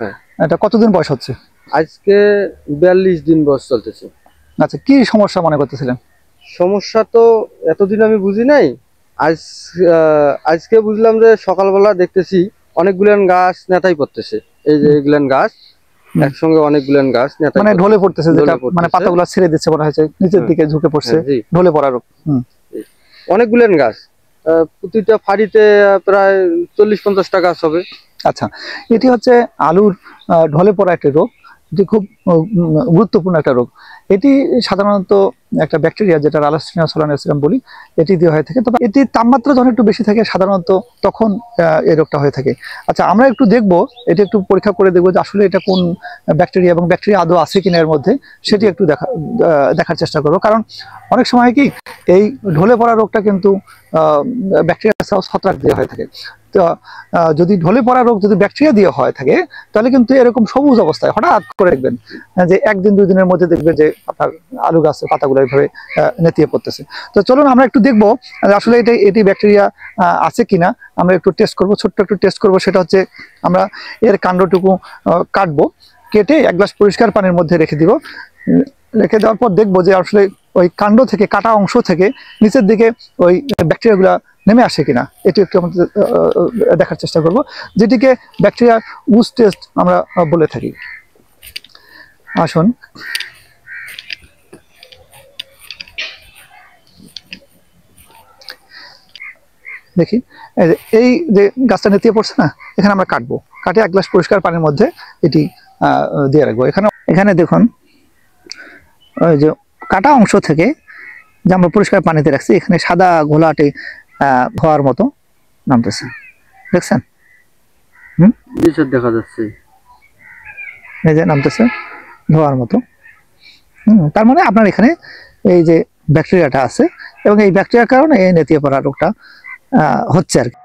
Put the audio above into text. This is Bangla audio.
হ্যাঁ। এটা কতদিন বয়স হচ্ছে? আজকে 42 দিন বয়স চলতেছে। আচ্ছা, কি সমস্যা মনে করতেছিলেন? সমস্যা তো এতদিন আমি বুঝি নাই। আজ আজকে বুঝলাম যে সকালবেলা দেখতেছি অনেকগুলান গাছ নেতাই পড়তেছে। এই যে এগুলান গাছ একসঙ্গে অনেকগুলান গাছ নেতাই মানে ঢলে পড়তেছে, যেটা মানে পড়তেছে। পাতাগুলো ছেড়ে দিচ্ছে মনে হচ্ছে, নিচের দিকে ঝুঁকে পড়ছে, জি, ঢলে পড়া রোগ। অনেকগুলান গাছ, প্রতিটা ফাড়িতে প্রায় 40-50টা গাছ হবে। আচ্ছা, এটি হচ্ছে আলুর ঢলে পড়া একটা রোগ। এটি খুব গুরুত্বপূর্ণ একটা রোগ। এটি সাধারণত একটা ব্যাকটেরিয়া, যেটা রালাস্টিনিয়া সোলানেসিয়াম বলি, এটি দিয়ে হয়ে থাকে। তবে এটি তাপমাত্রা যখন একটু বেশি থাকে সাধারণত তখন এই রোগটা হয়ে থাকে। আচ্ছা, আমরা একটু দেখবো, এটি একটু পরীক্ষা করে দেখবো যে আসলে এটা কোন ব্যাকটেরিয়া এবং ব্যাকটেরিয়া আদৌ আছে কিনা এর মধ্যে, সেটি একটু দেখার চেষ্টা করবো। কারণ অনেক সময় কি এই ঢলে পড়া রোগটা কিন্তু ব্যাকটেরিয়া ছত্রাক দিয়ে হয়ে থাকে। তো যদি ঢলে পড়া রোগ যদি ব্যাকটেরিয়া দিয়ে হয়ে থাকে, তাহলে কিন্তু এরকম সবুজ অবস্থায় হঠাৎ করে দেখবেন যে 1 দিন 2 দিনের মধ্যে দেখবে যে আপনার আলু গাছের পাতাগুলো এইভাবে নেতিয়ে পড়তেছে। তো চলুন আমরা একটু দেখবো আসলে এটি ব্যাকটেরিয়া আছে কিনা। আমরা একটু টেস্ট করব, ছোট্ট একটু টেস্ট করব। সেটা হচ্ছে আমরা এর কাণ্ডটুকু কাটবো, কেটে 1 গ্লাস পরিষ্কার পানির মধ্যে রেখে দিব। রেখে দেওয়ার পর দেখবো যে আসলে ওই কাণ্ড থেকে, কাটা অংশ থেকে নিচের দিকে ওই ব্যাকটেরিয়াগুলা নেমে আসে কিনা, এটি একটু আমাদের দেখার চেষ্টা করব, যেটিকে ব্যাকটেরিয়া উজ টেস্ট আমরা বলে থাকি। আসুন, দেখি এই যে গাছটা নেতিয়ে পড়ছে না, এখানে আমরা কাটবো, কাটে 1 গ্লাস পরিষ্কার পানির মধ্যে এটি দিয়ে রাখবো। এখানে দেখুন, ওই যে কাটা অংশ থেকে যে আমরা পরিষ্কার পানিতে রাখছি, এখানে সাদা ঘোলাটে হওয়ার মতো নামতেছে, দেখছেন? দেখা যাচ্ছে, এই যে নামতেছে ধোয়ার মতো। তার মানে আপনার এখানে এই যে ব্যাকটেরিয়াটা আছে, এবং এই ব্যাকটেরিয়ার কারণে এই নেতিয়ে পড়া রোগটা হচ্ছে আর কি।